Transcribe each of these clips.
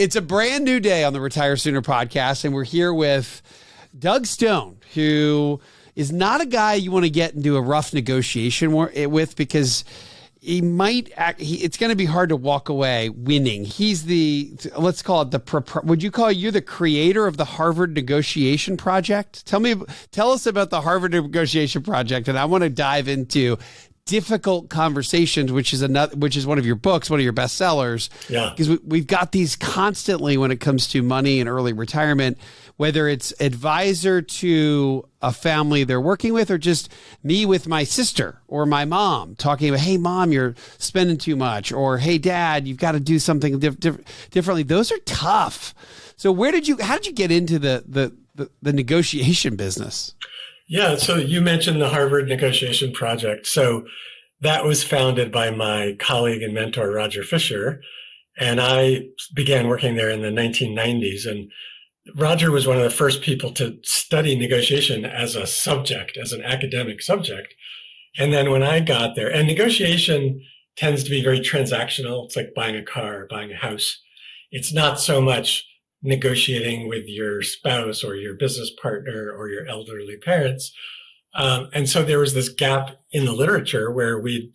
It's a brand new day on the Retire Sooner podcast, and we're here with Doug Stone, who is not a guy you want to get into a rough negotiation with because it's going to be hard to walk away winning. He's let's call it would you call you're the creator of the Harvard Negotiation Project? Tell us about the Harvard Negotiation Project, and I want to dive into Difficult Conversations, which is one of your books, one of your bestsellers. Yeah. Because we've got these constantly when it comes to money and early retirement, whether it's advisor to a family they're working with or just me with my sister or my mom talking about, hey, mom, you're spending too much, or hey, dad, you've got to do something differently. Those are tough. So how did you get into the negotiation business? Yeah, so you mentioned the Harvard Negotiation Project. So that was founded by my colleague and mentor, Roger Fisher, and I began working there in the 1990s. And Roger was one of the first people to study negotiation as a subject, as an academic subject. And then when I got there, and negotiation tends to be very transactional. It's like buying a car, buying a house. It's not so much negotiating with your spouse or your business partner or your elderly parents. And so there was this gap in the literature where we'd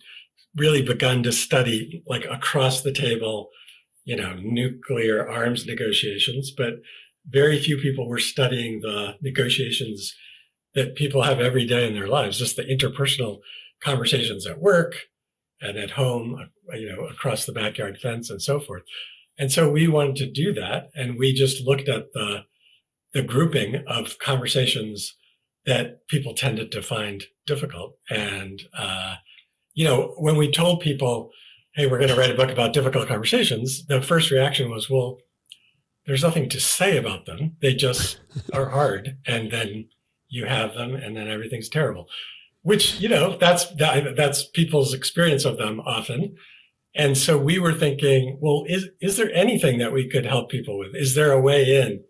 really begun to study like across the table, nuclear arms negotiations, but very few people were studying the negotiations that people have every day in their lives, just the interpersonal conversations at work and at home, across the backyard fence and so forth. And so we wanted to do that. And we just looked at the grouping of conversations that people tended to find difficult. And, when we told people, hey, we're going to write a book about difficult conversations, the first reaction was, well, there's nothing to say about them. They just are hard. And then you have them and then everything's terrible, which, that's people's experience of them often. And so we were thinking, well, is there anything that we could help people with? Is there a way in?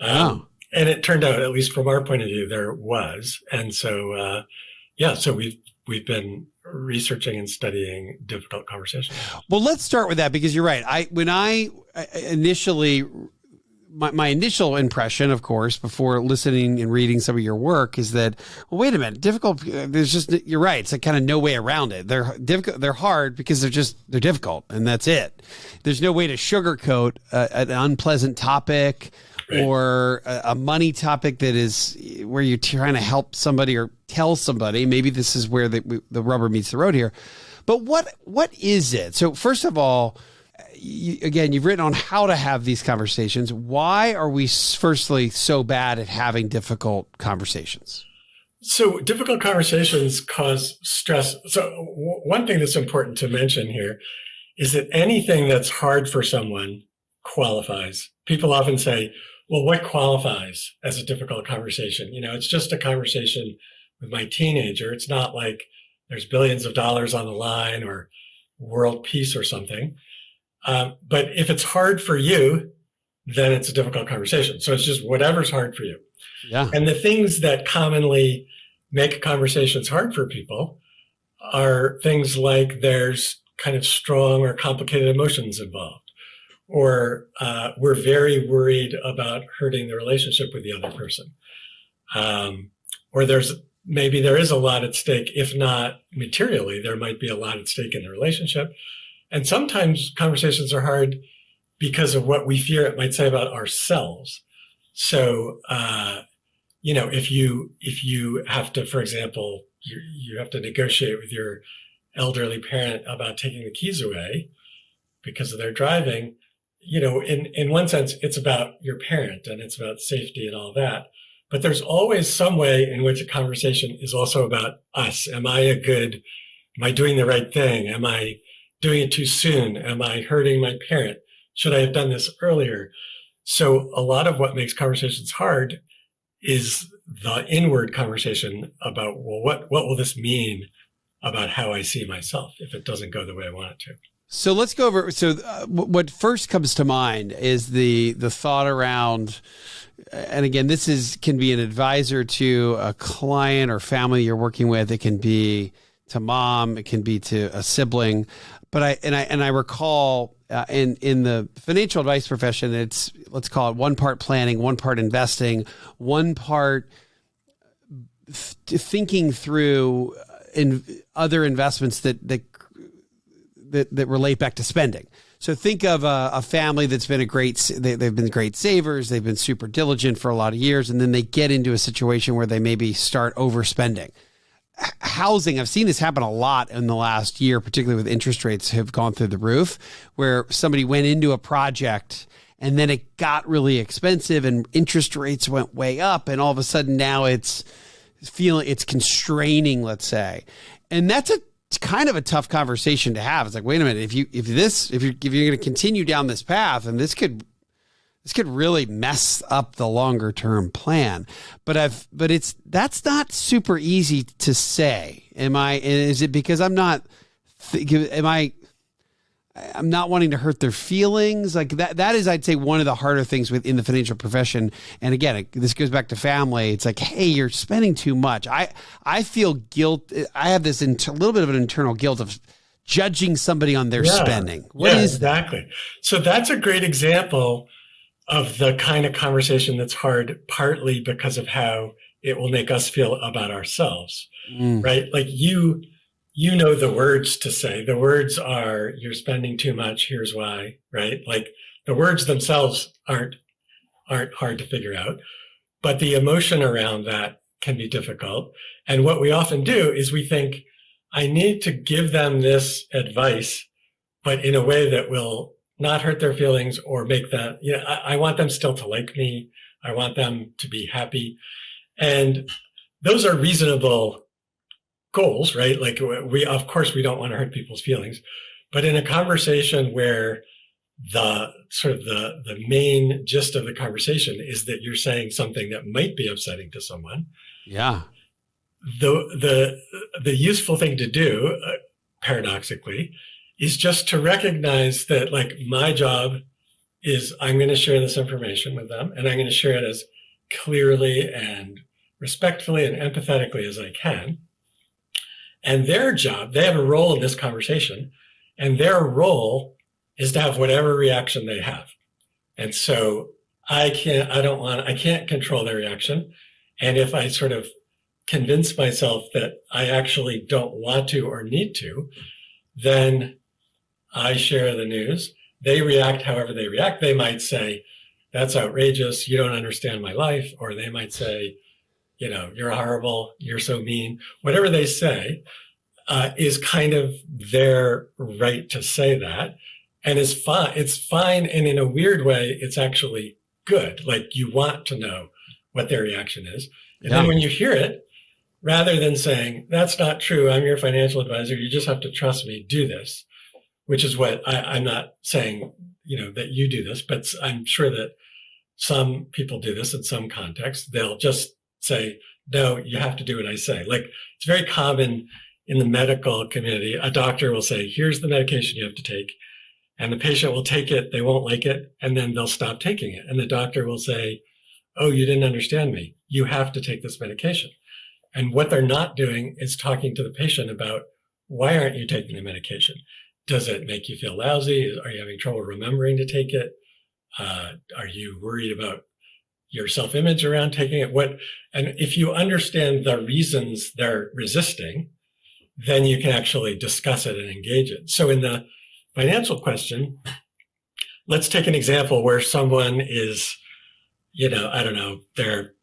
And it turned out, at least from our point of view, there was. And so, so we've been researching and studying difficult conversations. Well, let's start with that because you're right. My initial impression, of course, before listening and reading some of your work is that, well, wait a minute, difficult. You're right. It's like kind of no way around it. They're difficult. They're hard because they're difficult, and that's it. There's no way to sugarcoat an unpleasant topic, right, or a money topic that is where you're trying to help somebody or tell somebody. Maybe this is where the rubber meets the road here. But what is it? So first of all, you've written on how to have these conversations. Why are we firstly so bad at having difficult conversations? So difficult conversations cause stress. So one thing that's important to mention here is that anything that's hard for someone qualifies. People often say, well, what qualifies as a difficult conversation? It's just a conversation with my teenager. It's not like there's billions of dollars on the line or world peace or something. But if it's hard for you, then it's a difficult conversation. So it's just whatever's hard for you. Yeah. And the things that commonly make conversations hard for people are things like there's kind of strong or complicated emotions involved, or we're very worried about hurting the relationship with the other person. Or maybe there is a lot at stake, if not materially, there might be a lot at stake in the relationship. And sometimes conversations are hard because of what we fear it might say about ourselves. So, if you have to, for example, you have to negotiate with your elderly parent about taking the keys away because of their driving, in one sense, it's about your parent and it's about safety and all that. But there's always some way in which a conversation is also about us. Am I doing the right thing? Am I doing it too soon? Am I hurting my parent? Should I have done this earlier? So a lot of what makes conversations hard is the inward conversation about, well, what will this mean about how I see myself if it doesn't go the way I want it to? So let's go over. So what first comes to mind is the thought around, and again, this can be an advisor to a client or family you're working with. It can be to mom. It can be to a sibling. But I recall in the financial advice profession, it's, let's call it, one part planning, one part investing, one part thinking through other investments that relate back to spending. So think of a family that's been they've been great savers. They've been super diligent for a lot of years. And then they get into a situation where they maybe start overspending. Housing, I've seen this happen a lot in the last year, particularly with interest rates have gone through the roof, where somebody went into a project and then it got really expensive and interest rates went way up. And all of a sudden now it's constraining, let's say. And that's it's kind of a tough conversation to have. It's like, wait a minute, if you're going to continue down this path, and this could really mess up the longer term plan. But that's not super easy to say. Is it because I'm not wanting to hurt their feelings? Like that is, I'd say, one of the harder things within the financial profession. And again, this goes back to family. It's like, hey, you're spending too much. I feel guilt. I have this little bit of an internal guilt of judging somebody on their spending. What is that? Exactly. So that's a great example of the kind of conversation that's hard, partly because of how it will make us feel about ourselves, right? Like you know the words to say. The words are, you're spending too much, here's why, right? Like the words themselves aren't hard to figure out, but the emotion around that can be difficult. And what we often do is we think, I need to give them this advice, but in a way that will not hurt their feelings or make them, I want them still to like me. I want them to be happy. And those are reasonable goals, right? Like of course we don't want to hurt people's feelings, but in a conversation where the main gist of the conversation is that you're saying something that might be upsetting to someone. Yeah. The useful thing to do, paradoxically, is just to recognize that, like, my job is I'm going to share this information with them, and I'm going to share it as clearly and respectfully and empathetically as I can. And their job, they have a role in this conversation, and their role is to have whatever reaction they have. And so I can't control their reaction. And if I sort of convince myself that I actually don't want to or need to, then I share the news. They react however they react. They might say, that's outrageous, you don't understand my life. Or they might say, you're horrible, you're so mean. Whatever they say is kind of their right to say that. And it's fine. It's fine. And in a weird way, it's actually good. Like, you want to know what their reaction is. And then when you hear it, rather than saying, that's not true, I'm your financial advisor, you just have to trust me, do this, which is what I'm not saying, that you do this, but I'm sure that some people do this in some contexts. They'll just say, no, you have to do what I say. Like, it's very common in the medical community. A doctor will say, here's the medication you have to take. And the patient will take it, they won't like it, and then they'll stop taking it. And the doctor will say, oh, you didn't understand me. You have to take this medication. And what they're not doing is talking to the patient about, why aren't you taking the medication? Does it make you feel lousy? Are you having trouble remembering to take it? Are you worried about your self-image around taking it? And if you understand the reasons they're resisting, then you can actually discuss it and engage it. So in the financial question, let's take an example where someone is, I don't know, they're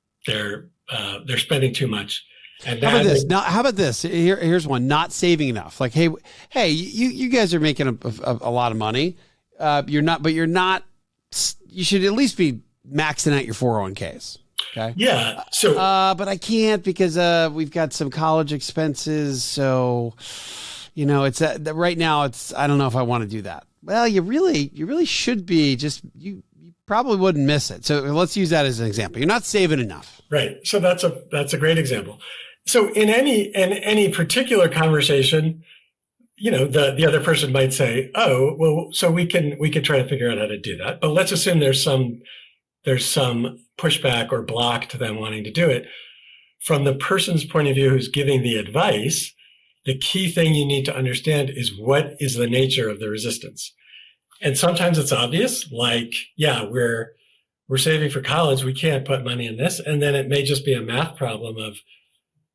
spending too much. And how about this? Here's one: not saving enough. Like, hey, you guys are making a lot of money. You're not. You should at least be maxing out your 401ks. Okay. Yeah. So, but I can't because we've got some college expenses. So, it's right now. I don't know if I want to do that. Well, you really should be. Just you probably wouldn't miss it. So let's use that as an example. You're not saving enough. Right. So that's a great example. So in any particular conversation, the other person might say, oh, well, so we can try to figure out how to do that. But let's assume there's some pushback or block to them wanting to do it. From the person's point of view who's giving the advice, the key thing you need to understand is, what is the nature of the resistance? And sometimes it's obvious, like, yeah, we're saving for college. We can't put money in this. And then it may just be a math problem of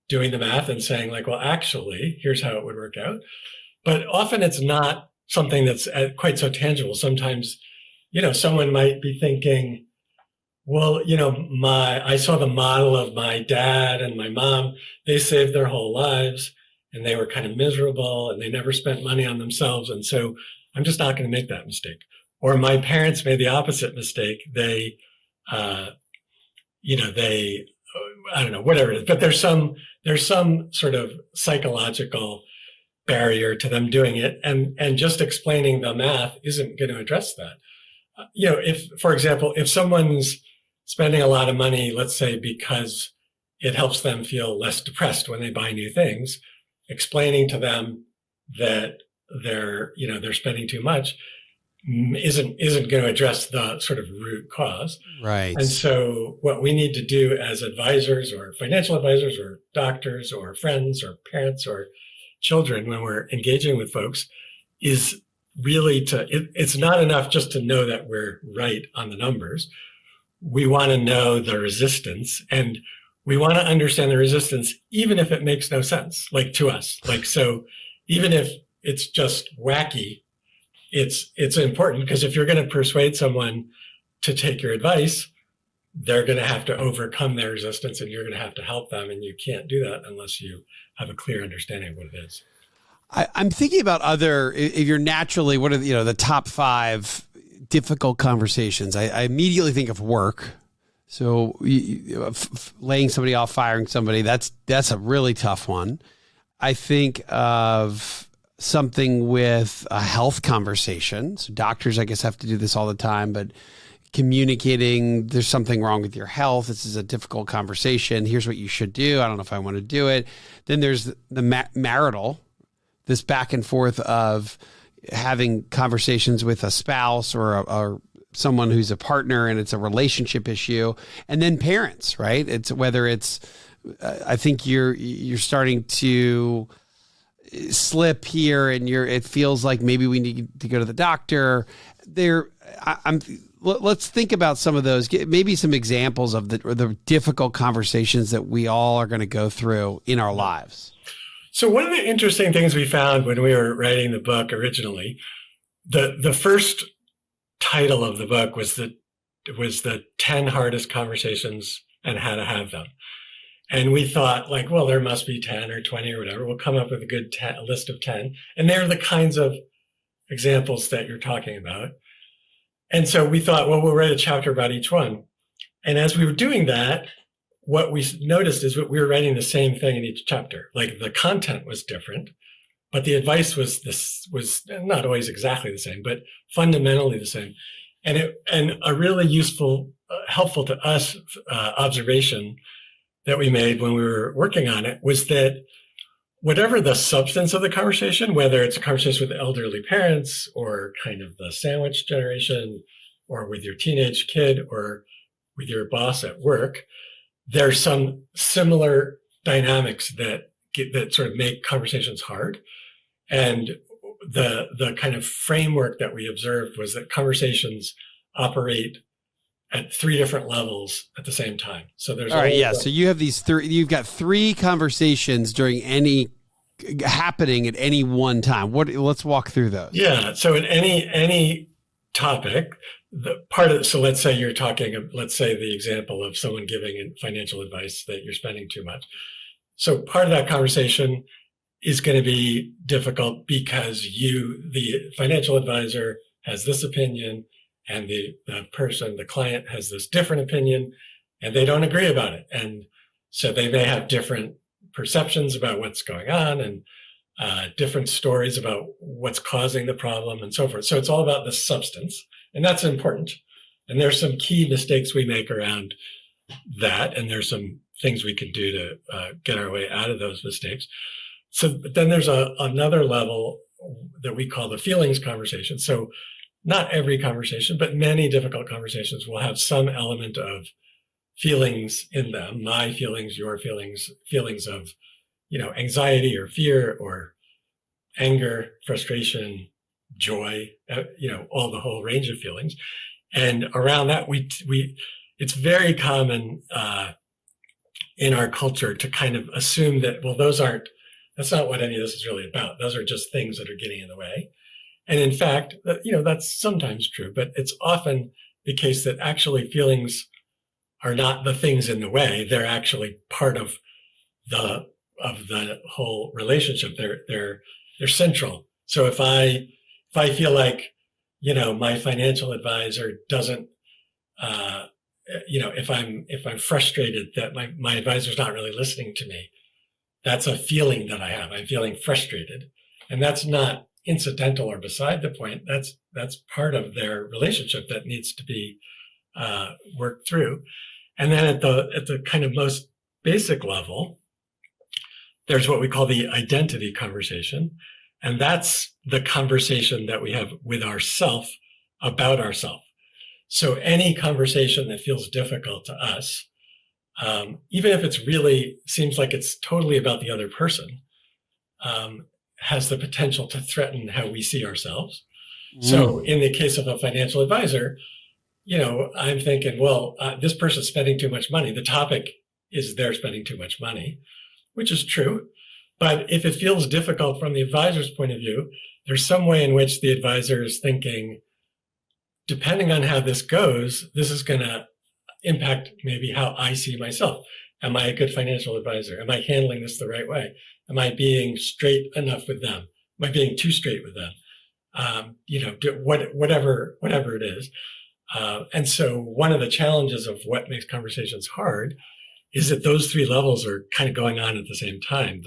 doing the math and saying like, well, actually, here's how it would work out. But often it's not something that's quite so tangible. Sometimes, someone might be thinking, well, I saw the model of my dad and my mom. They saved their whole lives and they were kind of miserable and they never spent money on themselves. And so I'm just not going to make that mistake. Or my parents made the opposite mistake. They, I don't know, whatever it is, but there's some sort of psychological barrier to them doing it. And just explaining the math isn't going to address that. If, for example, if someone's spending a lot of money, let's say, because it helps them feel less depressed when they buy new things, explaining to them that they're spending too much isn't going to address the sort of root cause. Right. And so what we need to do as advisors or financial advisors or doctors or friends or parents or children when we're engaging with folks is really it's not enough just to know that we're right on the numbers. We want to know the resistance, and we want to understand the resistance, even if it makes no sense, like to us. Like, so even if it's just wacky, it's important, because if you're going to persuade someone to take your advice, they're going to have to overcome their resistance and you're going to have to help them. And you can't do that unless you have a clear understanding of what it is. I'm thinking about if you're naturally, what are the top 5 difficult conversations? I immediately think of work. So laying somebody off, firing somebody, that's a really tough one. I think of something with a health conversation. So doctors, I guess, have to do this all the time, but communicating, there's something wrong with your health. This is a difficult conversation. Here's what you should do. I don't know if I want to do it. Then there's the marital, this back and forth of having conversations with a spouse or someone who's a partner, and it's a relationship issue. And then parents, right? I think you're starting to slip here, and it feels like maybe we need to go to the doctor. Let's think about some of those, maybe some examples of the difficult conversations that we all are going to go through in our lives. So one of the interesting things we found when we were writing the book originally, the first title of the book was the 10 hardest conversations and how to have them. And we thought, like, well, there must be 10 or 20 or whatever. We'll come up with a good list of 10. And they're the kinds of examples that you're talking about. And so we thought, well, we'll write a chapter about each one. And as we were doing that, what we noticed is that we were writing the same thing in each chapter. Like, the content was different, but the advice was not always exactly the same, but fundamentally the same. And a really useful, helpful to us observation that we made when we were working on it was that whatever the substance of the conversation, whether it's a conversation with elderly parents or kind of the sandwich generation or with your teenage kid or with your boss at work, there's some similar dynamics that sort of make conversations hard. And the kind of framework that we observed was that conversations operate at 3 different levels at the same time. So there's all right, yeah. So you have you've got 3 conversations happening at any one time. Let's walk through those. Yeah. So in any topic, so let's say let's say the example of someone giving financial advice that you're spending too much. So part of that conversation is going to be difficult because the financial advisor has this opinion and the client has this different opinion, and they don't agree about it. And so they may have different perceptions about what's going on and different stories about what's causing the problem and so forth. So it's all about the substance, and that's important. And there's some key mistakes we make around that, and there's some things we can do to get our way out of those mistakes. So then there's another level that we call the feelings conversation. So not every conversation, but many difficult conversations will have some element of feelings in them, my feelings, your feelings, feelings of, anxiety or fear or anger, frustration, joy, all the whole range of feelings. And around that, it's very common in our culture to kind of assume that, well, that's not what any of this is really about. Those are just things that are getting in the way. And in fact, that's sometimes true, but it's often the case that actually feelings are not the things in the way. They're actually part of the whole relationship. They're central. So if I feel like, my financial advisor doesn't, if I'm frustrated that my advisor's not really listening to me, that's a feeling that I have. I'm feeling frustrated, and that's not incidental or beside the point. That's part of their relationship that needs to be worked through. And then at the kind of most basic level, there's what we call the identity conversation. And that's the conversation that we have with ourself about ourself. So any conversation that feels difficult to us, even if it's really seems like it's totally about the other person, has the potential to threaten how we see ourselves. So in the case of a financial advisor, I'm thinking, well, this person's spending too much money. The topic is they're spending too much money, which is true. But if it feels difficult from the advisor's point of view, there's some way in which the advisor is thinking, depending on how this goes, this is going to impact maybe how I see myself. Am I a good financial advisor? Am I handling this the right way? Am I being straight enough with them? Am I being too straight with them? Whatever it is. And so one of the challenges of what makes conversations hard is that those three levels are kind of going on at the same time.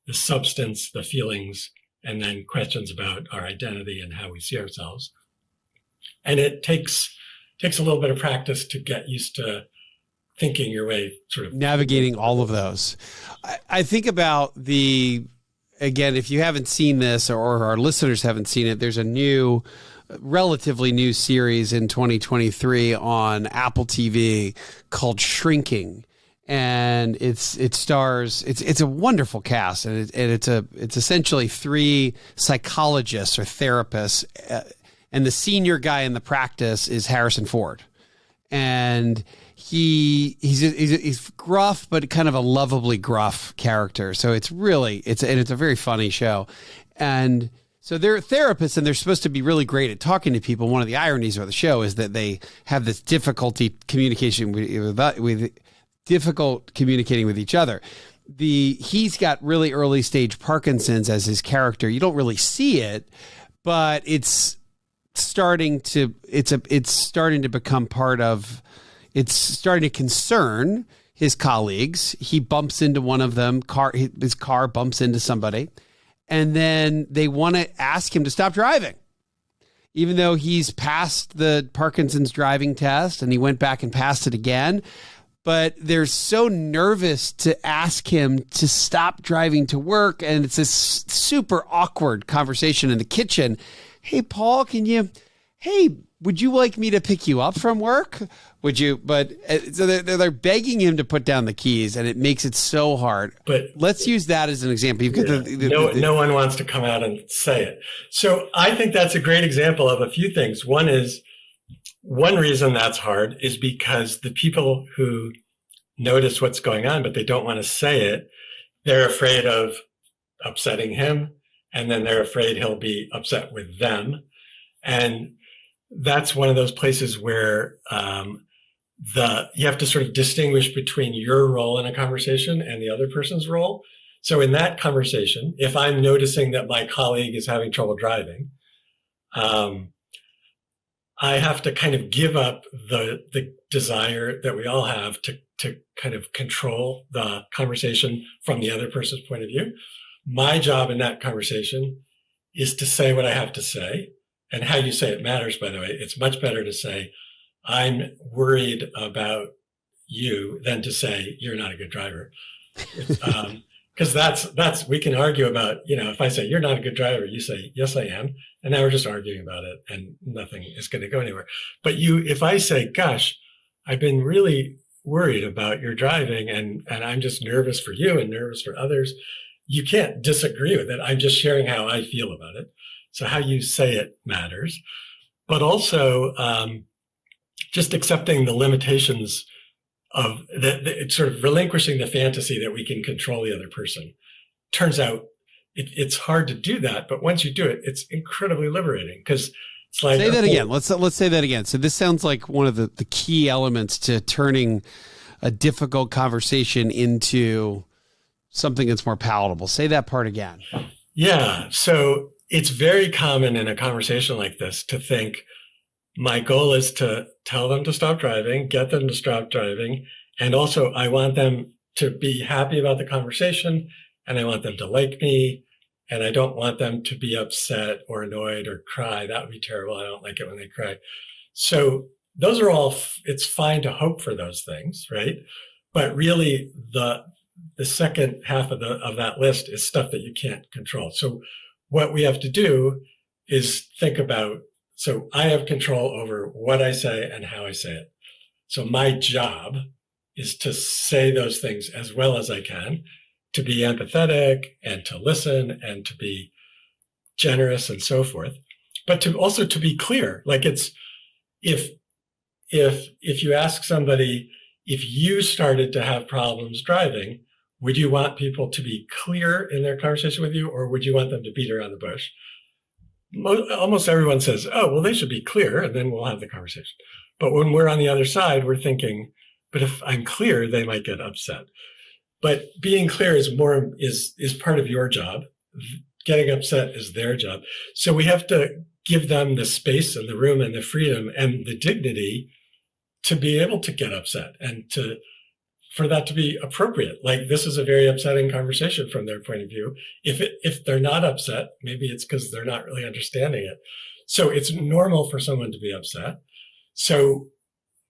The substance, the feelings, and then questions about our identity and how we see ourselves. And it takes a little bit of practice to get used to thinking your way, sort of navigating all of those. I think about again, if you haven't seen this or our listeners haven't seen it, there's a relatively new series in 2023 on Apple TV called Shrinking. And it's a wonderful cast, and it's essentially three psychologists or therapists, and the senior guy in the practice is Harrison Ford, and he's gruff, but kind of a lovably gruff character. So it's a very funny show, and so they're therapists, and they're supposed to be really great at talking to people. One of the ironies of the show is that they have this difficulty communicating with each other. He's got really early stage Parkinson's as his character. You don't really see it, but it's starting to become part of. It's starting to concern his colleagues. He bumps into one of them. His car bumps into somebody, and then they want to ask him to stop driving, even though he's passed the Parkinson's driving test and he went back and passed it again. But they're so nervous to ask him to stop driving to work. And it's this super awkward conversation in the kitchen. Hey, Paul, would you like me to pick you up from work? Would you? But so they're begging him to put down the keys, and it makes it so hard. But let's use that as an example. No one wants to come out and say it. So I think that's a great example of a few things. One reason that's hard is because the people who notice what's going on, but they don't want to say it, they're afraid of upsetting him, and then they're afraid he'll be upset with them. And that's one of those places where you have to sort of distinguish between your role in a conversation and the other person's role. So in that conversation, if I'm noticing that my colleague is having trouble driving, I have to kind of give up the desire that we all have to kind of control the conversation from the other person's point of view. My job in that conversation is to say what I have to say. And how you say it matters, by the way. It's much better to say, I'm worried about you, than to say, you're not a good driver. Because that's we can argue about, if I say, you're not a good driver, you say, yes, I am. And now we're just arguing about it and nothing is going to go anywhere. But if I say, gosh, I've been really worried about your driving and I'm just nervous for you and nervous for others, you can't disagree with it. I'm just sharing how I feel about it. So how you say it matters, but also just accepting the limitations of sort of relinquishing the fantasy that we can control the other person. Turns out it's hard to do that, but once you do it, it's incredibly liberating, because it's like, say that again. Let's say that again. So this sounds like one of the key elements to turning a difficult conversation into something that's more palatable. Say that part again. Yeah. So it's very common in a conversation like this to think, my goal is to tell them to stop driving, get them to stop driving. And also I want them to be happy about the conversation, and I want them to like me. And I don't want them to be upset or annoyed or cry. That would be terrible. I don't like it when they cry. So those are all, it's fine to hope for those things, right? But really the second half of that list is stuff that you can't control. So what we have to do is think about, so I have control over what I say and how I say it. So my job is to say those things as well as I can, to be empathetic and to listen and to be generous and so forth, but to also to be clear. Like, it's, if you ask somebody, if you started to have problems driving, would you want people to be clear in their conversation with you, or would you want them to beat around the bush? Almost everyone says, oh, well, they should be clear, and then we'll have the conversation. But when we're on the other side, we're thinking, but if I'm clear, they might get upset. But being clear is part of your job. Getting upset is their job. So we have to give them the space and the room and the freedom and the dignity to be able to get upset, and for that to be appropriate. Like, this is a very upsetting conversation from their point of view. If they're not upset, maybe it's because they're not really understanding it. So it's normal for someone to be upset. So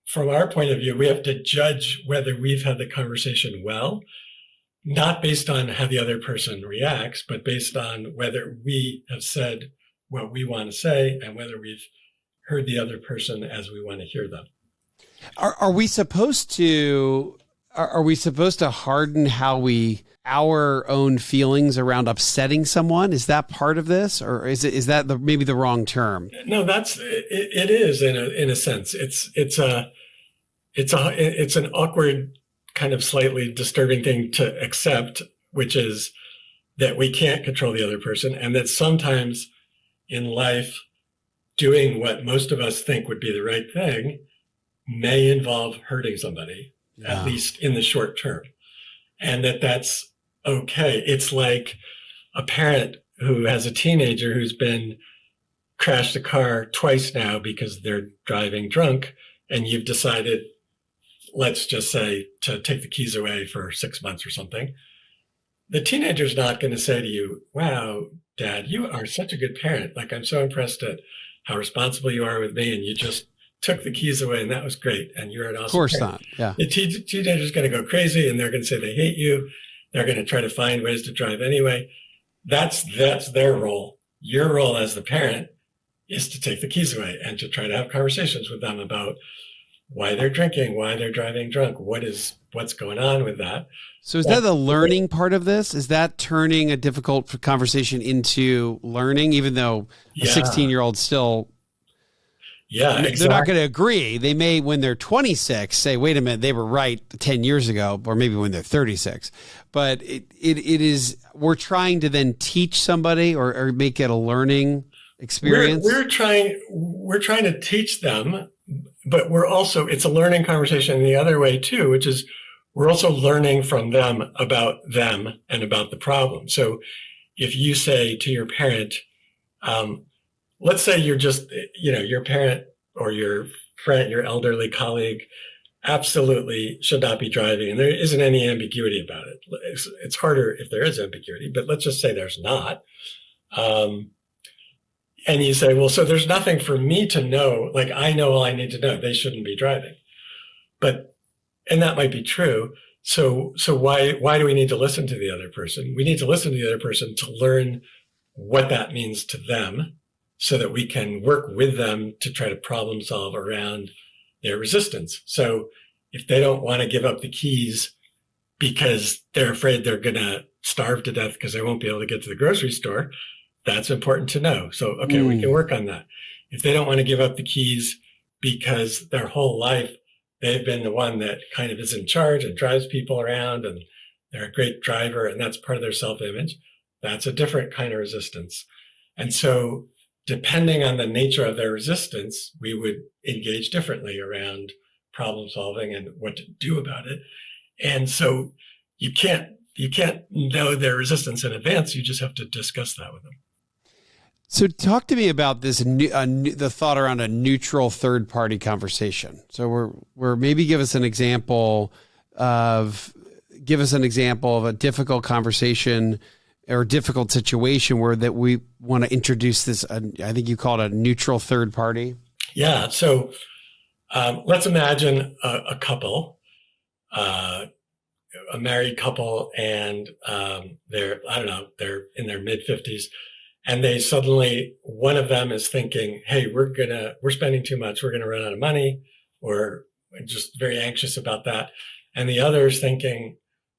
from our point of view, we have to judge whether we've had the conversation well, not based on how the other person reacts, but based on whether we have said what we want to say and whether we've heard the other person as we want to hear them. Are we supposed to harden our own feelings around upsetting someone? Is that part of this, or is that maybe the wrong term? No, it is in a sense. It's an awkward, kind of slightly disturbing thing to accept, which is that we can't control the other person, and that sometimes in life, doing what most of us think would be the right thing may involve hurting somebody, at least in the short term, and that's okay. It's like a parent who has a teenager who's been crashed a car twice now because they're driving drunk, and you've decided, let's just say, to take the keys away for 6 months or something. The teenager's not going to say to you, wow, Dad, you are such a good parent. Like, I'm so impressed at how responsible you are with me, and you just took the keys away, and that was great, and you're an awesome Of course parent. not. Yeah. The teenager's going to go crazy, and they're going to say they hate you. They're going to try to find ways to drive anyway. That's their role. Your role as the parent is to take the keys away and to try to have conversations with them about why they're drinking, why they're driving drunk, what's going on with that. So is that the learning part of this? Is that turning a difficult conversation into learning, even though a 16-year-old still... Yeah, exactly. They're not going to agree. They may, when they're 26, say, wait a minute, they were right 10 years ago, or maybe when they're 36. But it is, we're trying to then teach somebody or make it a learning experience. We're trying to teach them, but it's a learning conversation in the other way too, which is we're also learning from them and about the problem. So if you say to your parent, let's say you're just, your parent or your friend, your elderly colleague absolutely should not be driving, and there isn't any ambiguity about it. It's harder if there is ambiguity, but let's just say there's not. And you say, well, so there's nothing for me to know. Like, I know all I need to know. They shouldn't be driving. And that might be true. So why do we need to listen to the other person? We need to listen to the other person to learn what that means to them, so that we can work with them to try to problem solve around their resistance. So if they don't want to give up the keys because they're afraid they're going to starve to death because they won't be able to get to the grocery store, that's important to know. So, okay, we can work on that. If they don't want to give up the keys because their whole life they've been the one that kind of is in charge and drives people around and they're a great driver and that's part of their self-image, that's a different kind of resistance. And so depending on the nature of their resistance, we would engage differently around problem solving and what to do about it. And so you can't know their resistance in advance. You just have to discuss that with them. So talk to me about this, the thought around a neutral third party conversation. So we're maybe give us an example of a difficult conversation or difficult situation where that we want to introduce this. I think you call it a neutral third party. Yeah. So let's imagine a couple, a married couple, and they're in their mid-50s. And they suddenly, one of them is thinking, hey, we're spending too much. We're going to run out of money, or just very anxious about that. And the other is thinking,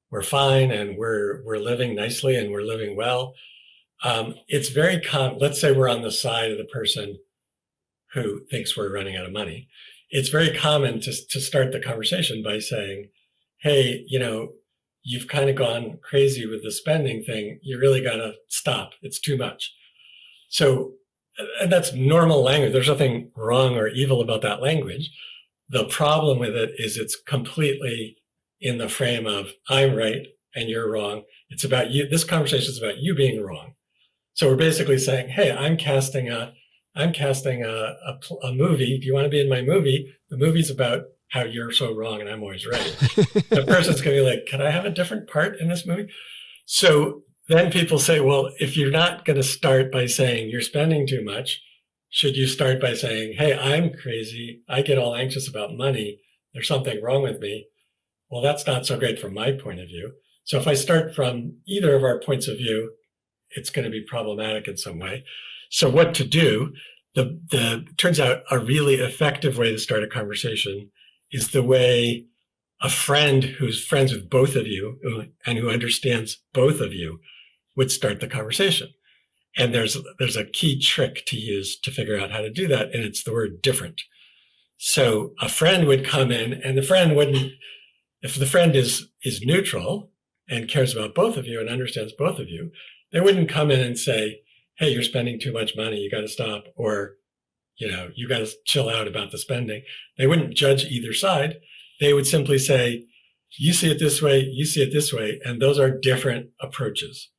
we're fine and we're living nicely and we're living well. It's very common. Let's say we're on the side of the person who thinks we're running out of money. It's very common to start the conversation by saying, hey, you've kind of gone crazy with the spending thing. You really got to stop. It's too much. So that's normal language. There's nothing wrong or evil about that language. The problem with it is it's completely in the frame of I'm right and you're wrong. It's about you. This conversation is about you being wrong. So we're basically saying, hey, I'm casting a movie. Do you want to be in my movie? The movie's about how you're so wrong and I'm always right. The person's going to be like, can I have a different part in this movie? So then people say, well, if you're not going to start by saying you're spending too much, should you start by saying, hey, I'm crazy. I get all anxious about money. There's something wrong with me. Well, that's not so great from my point of view. So if I start from either of our points of view, it's going to be problematic in some way. So what to do? Turns out a really effective way to start a conversation is the way a friend who's friends with both of you and who understands both of you would start the conversation. And there's a key trick to use to figure out how to do that, and it's the word different. So a friend would come in, and the friend wouldn't, if the friend is neutral and cares about both of you and understands both of you, they wouldn't come in and say, hey, you're spending too much money, you got to stop, or you got to chill out about the spending. They wouldn't judge either side. They would simply say, you see it this way, you see it this way, and those are different approaches.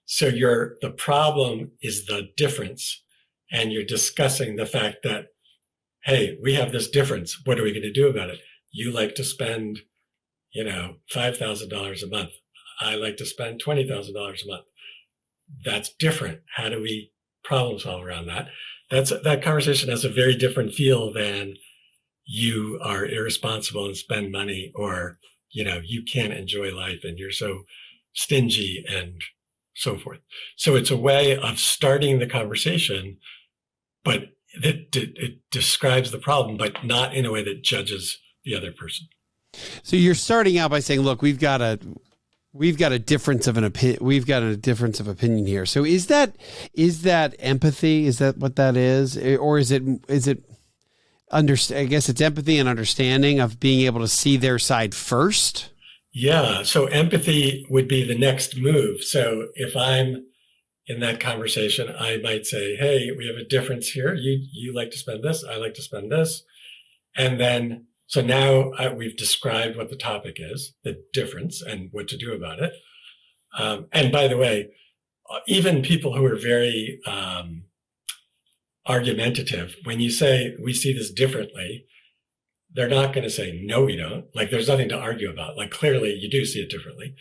So the problem is the difference, and you're discussing the fact that, hey, we have this difference. What are we going to do about it? You like to spend, $5,000 a month. I like to spend $20,000 a month. That's different. How do we problem solve around that? That conversation has a very different feel than you are irresponsible and spend money, or, you can't enjoy life and you're so stingy and so forth. So it's a way of starting the conversation, but it describes the problem, but not in a way that judges the other person. So you're starting out by saying, look, we've got a difference of opinion here. So is that empathy? Is that what that is? Or is it I guess it's empathy and understanding of being able to see their side first? Yeah. So empathy would be the next move. So if I'm in that conversation, I might say, hey, we have a difference here. You like to spend this. I like to spend this. And then, so now we've described what the topic is, the difference, and what to do about it. And by the way, even people who are very argumentative, when you say we see this differently, they're not going to say, no, we don't. Like, there's nothing to argue about. Like, clearly you do see it differently.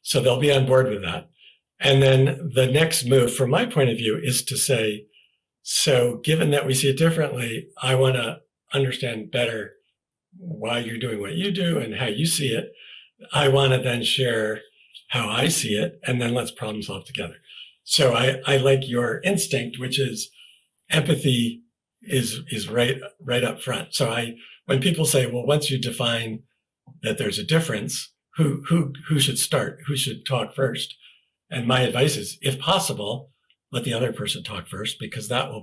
So they'll be on board with that. And then the next move, from my point of view, is to say, so given that we see it differently, I want to understand better why you're doing what you do and how you see it. I want to then share how I see it, and then let's problem solve together. So I like your instinct, which is empathy is right up front. So when people say, well, once you define that there's a difference, who should start? Who should talk first? And my advice is, if possible, let the other person talk first, because they'll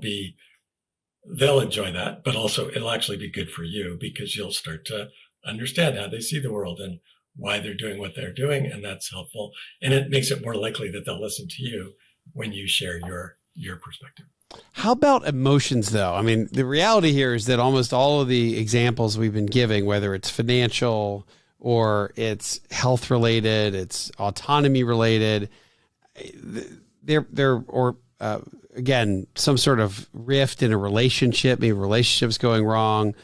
enjoy that, but also it'll actually be good for you because you'll start to understand how they see the world and why they're doing what they're doing. And that's helpful. And it makes it more likely that they'll listen to you when you share your perspective. How about emotions, though? I mean, the reality here is that almost all of the examples we've been giving, whether it's financial or it's health related, it's autonomy related, again, some sort of rift in a relationship, maybe relationships going wrong.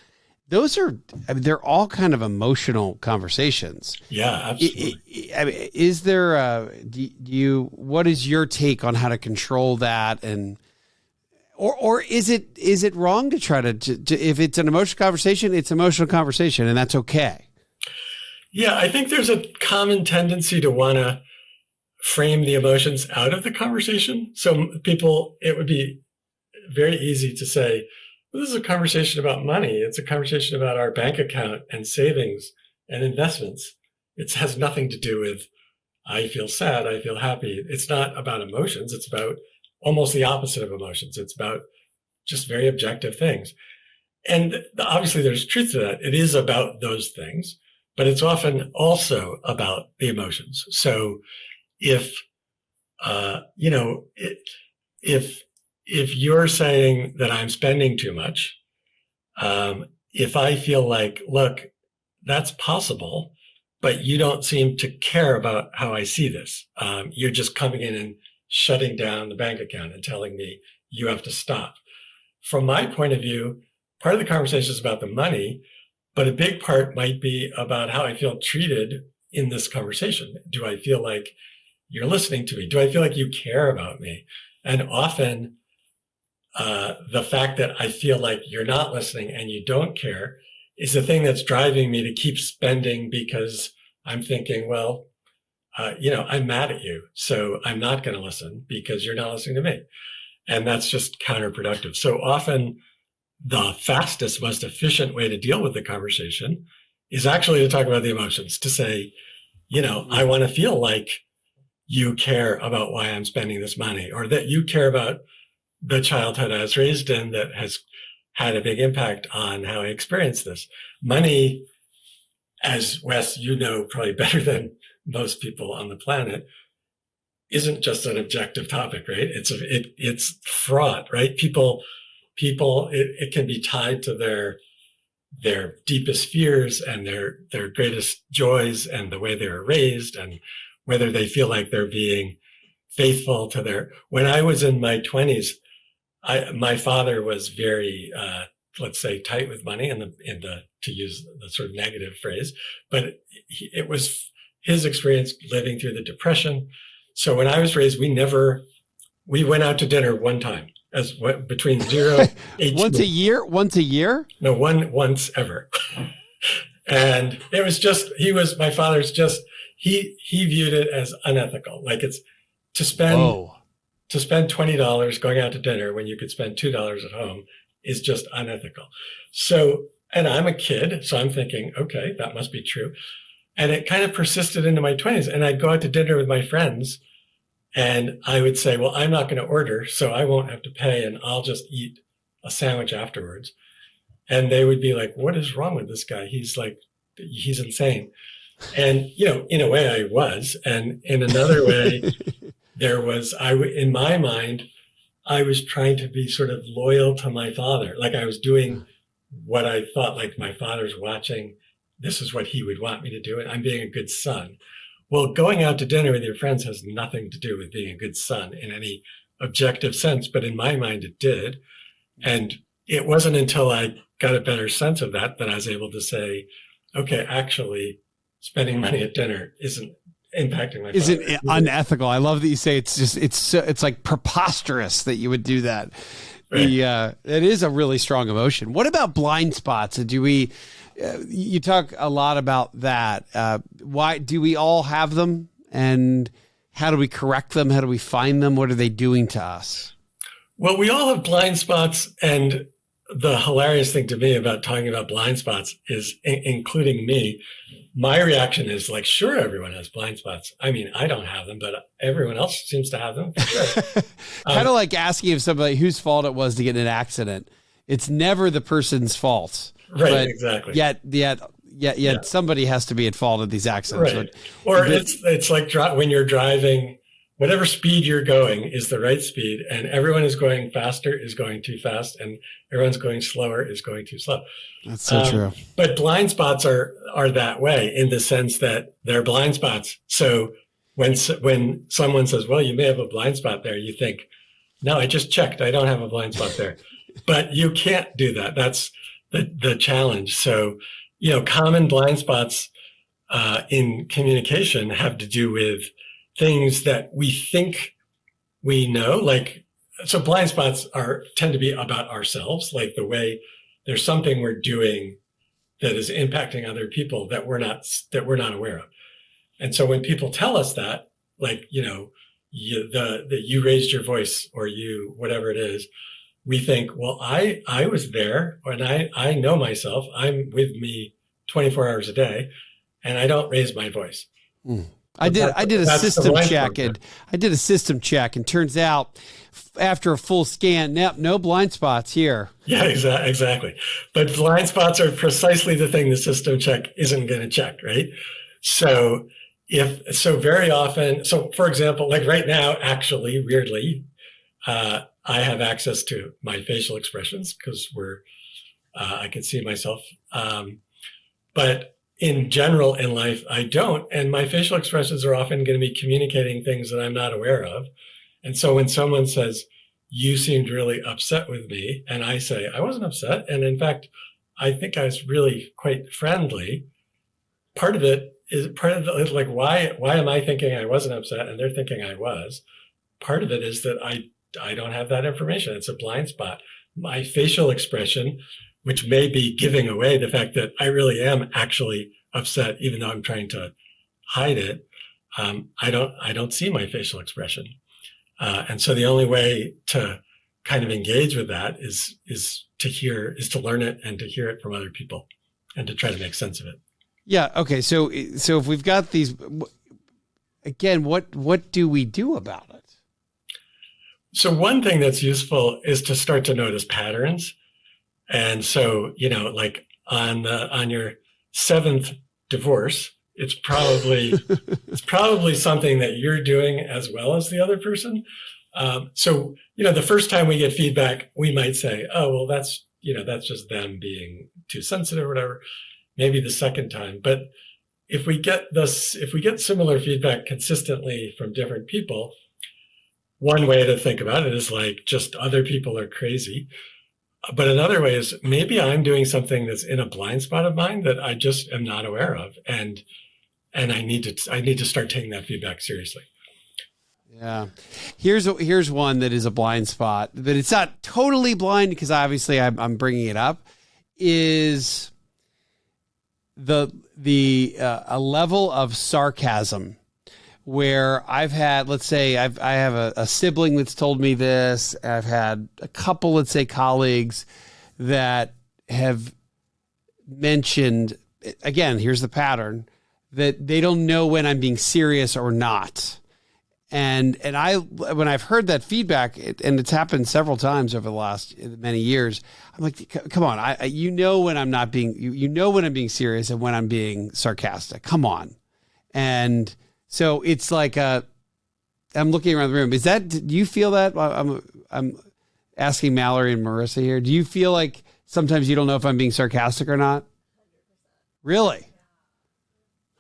They're all kind of emotional conversations. Yeah, absolutely. Is there what is your take on how to control that? And, or is it wrong to try to if it's an emotional conversation, it's an emotional conversation and that's okay? Yeah, I think there's a common tendency to want to frame the emotions out of the conversation. So it would be very easy to say, well, this is a conversation about money. It's a conversation about our bank account and savings and investments. It has nothing to do with, I feel sad, I feel happy. It's not about emotions. It's about almost the opposite of emotions. It's about just very objective things. And obviously there's truth to that. It is about those things, but it's often also about the emotions. So if you're saying that I'm spending too much, if I feel like, look, that's possible, but you don't seem to care about how I see this. You're just coming in and shutting down the bank account and telling me you have to stop. From my point of view, part of the conversation is about the money, but a big part might be about how I feel treated in this conversation. Do I feel like you're listening to me? Do I feel like you care about me? And often the fact that I feel like you're not listening and you don't care is the thing that's driving me to keep spending, because I'm thinking, well, I'm mad at you, so I'm not going to listen because you're not listening to me. And that's just counterproductive. So often the fastest, most efficient way to deal with the conversation is actually to talk about the emotions, to say, I want to feel like you care about why I'm spending this money, or that you care about the childhood I was raised in that has had a big impact on how I experience this. Money, as Wes, probably better than most people on the planet, isn't just an objective topic, right? It's fraught, right? People, it can be tied to their deepest fears and their greatest joys and the way they were raised and whether they feel like they're being faithful to when I was in my 20s, my father was very, let's say, tight with money to use the sort of negative phrase, but it was his experience living through the Depression. So when I was raised, we went out to dinner one time between 0 18. Once a year? No, once ever. And it was my father's he viewed it as unethical. Like it's to spend $20 going out to dinner when you could spend $2 at home is just unethical. So, and I'm a kid, so I'm thinking, okay, that must be true. And it kind of persisted into my 20s. And I'd go out to dinner with my friends and I would say, well, I'm not going to order, so I won't have to pay and I'll just eat a sandwich afterwards. And they would be like, what is wrong with this guy? He's insane. And, in a way I was, and in another way, in my mind, I was trying to be sort of loyal to my father. Like I was doing what I thought, like my father's watching, this is what he would want me to do. And I'm being a good son. Well, going out to dinner with your friends has nothing to do with being a good son in any objective sense. But in my mind, it did. And it wasn't until I got a better sense of that I was able to say, okay, actually, spending money at dinner isn't impacting my isn't unethical. I love that you say it's like preposterous that you would do that. Right. It is a really strong emotion. What about blind spots? You talk a lot about that. Why do we all have them, and how do we correct them? How do we find them? What are they doing to us? Well, we all have blind spots, and the hilarious thing to me about talking about blind spots is, including me, my reaction is like, sure, everyone has blind spots. I mean, I don't have them, but everyone else seems to have them. Sure. Kind of like asking if somebody whose fault it was to get in an accident. It's never the person's fault. Right, exactly. Yet somebody has to be at fault of these accidents. Right. Or it's like when you're driving, whatever speed you're going is the right speed, and everyone is going faster is going too fast, and everyone's going slower is going too slow. That's so true. But blind spots are that way in the sense that they're blind spots. So when someone says, well, you may have a blind spot there, you think, no, I just checked. I don't have a blind spot there. But you can't do that. That's the challenge. So, common blind spots in communication have to do with things that we think we know. So blind spots tend to be about ourselves, like the way there's something we're doing that is impacting other people that we're not aware of. And so when people tell us that, like, you raised your voice, or whatever it is, we think, well, I was there, and I know myself. I'm with me 24 hours a day, and I don't raise my voice. I did a system check, and turns out after a full scan, no blind spots here. Yeah, exactly. But blind spots are precisely the thing the system check isn't going to check, right? So very often, for example, like right now, actually, weirdly, I have access to my facial expressions because I can see myself. But in general in life, I don't. And my facial expressions are often going to be communicating things that I'm not aware of. And so when someone says, you seemed really upset with me, and I say, I wasn't upset. And in fact, I think I was really quite friendly. Part of it is like, why am I thinking I wasn't upset and they're thinking I was? Part of it is that I don't have that information. It's a blind spot. My facial expression, which may be giving away the fact that I really am actually upset, even though I'm trying to hide it. I don't see my facial expression. And so the only way to kind of engage with that is to learn it and to hear it from other people and to try to make sense of it. Yeah. Okay. So if we've got these, again, what do we do about it? So one thing that's useful is to start to notice patterns. And so, like on your 7th divorce, it's probably something that you're doing as well as the other person. So, the first time we get feedback, we might say, oh, well, that's just them being too sensitive or whatever. Maybe the second time. But if we get similar feedback consistently from different people, one way to think about it is like just other people are crazy. But another way is maybe I'm doing something that's in a blind spot of mine that I just am not aware of. And I need to start taking that feedback seriously. Yeah. Here's one that is a blind spot, but it's not totally blind because obviously I'm bringing it up, is a level of sarcasm where I've had, let's say I have a sibling that's told me this. I've had a couple, let's say, colleagues that have mentioned, again, here's the pattern, that they don't know when I'm being serious or not. And when I've heard that feedback, and it's happened several times over the last many years, I'm like, come on, when I'm not being, when I'm being serious and when I'm being sarcastic. Come on. And so it's like I'm looking around the room. Do you feel that? I'm asking Mallory and Marissa here. Do you feel like sometimes you don't know if I'm being sarcastic or not? 100%. Really?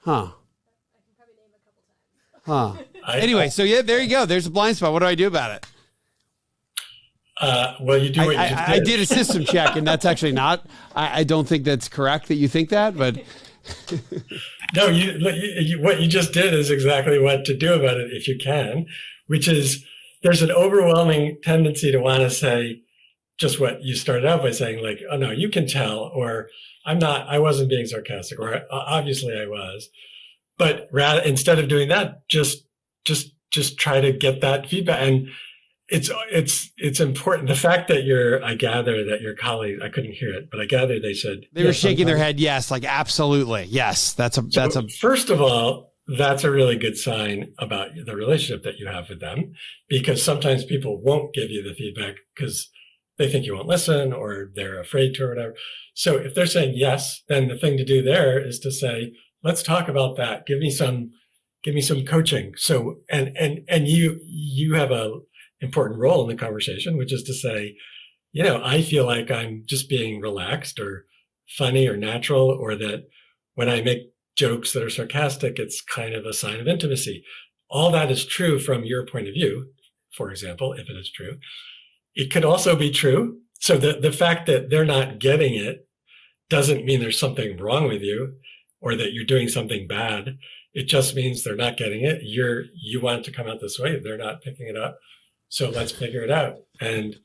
Huh. I can probably name a couple times. Huh. Anyway, so yeah, there you go. There's a blind spot. What do I do about it? Well, you do what you just did. I did a system check, and that's actually not. I don't think that's correct that you think that, but. No, what you just did is exactly what to do about it if you can, which is there's an overwhelming tendency to want to say just what you started out by saying, like, oh no, you can tell, or I wasn't being sarcastic, or obviously I was. But instead of doing that, just try to get that feedback. And it's important. The fact that I gather that your colleague, I couldn't hear it, but I gather they said they were shaking their head. Yes. Like, absolutely. Yes. First of all, that's a really good sign about the relationship that you have with them, because sometimes people won't give you the feedback because they think you won't listen or they're afraid to or whatever. So if they're saying yes, then the thing to do there is to say, let's talk about that. Give me some coaching. So, and you have a important role in the conversation, which is to say, I feel like I'm just being relaxed or funny or natural, or that when I make jokes that are sarcastic, it's kind of a sign of intimacy. All that is true from your point of view, for example, if it is true. It could also be true. So the fact that they're not getting it doesn't mean there's something wrong with you or that you're doing something bad. It just means they're not getting it. You want it to come out this way. They're not picking it up. So let's figure it out. And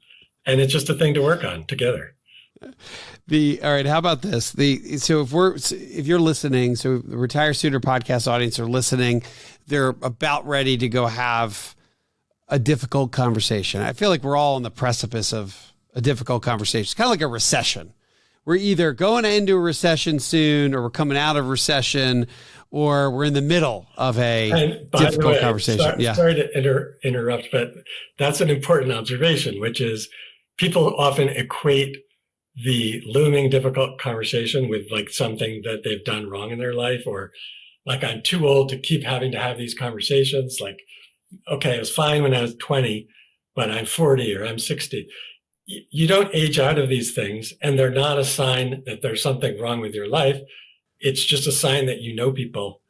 it's just a thing to work on together. All right. How about this? So if you're listening, so the Retire Sooner podcast audience are listening, they're about ready to go have a difficult conversation. I feel like we're all on the precipice of a difficult conversation. It's kind of like a recession. We're either going into a recession soon, or we're coming out of recession, or we're in the middle of a difficult conversation. Sorry to interrupt, but that's an important observation, which is people often equate the looming difficult conversation with like something that they've done wrong in their life, or like, I'm too old to keep having to have these conversations. Like, okay, it was fine when I was 20, but I'm 40 or I'm 60. You don't age out of these things, and they're not a sign that there's something wrong with your life. It's just a sign that you know people.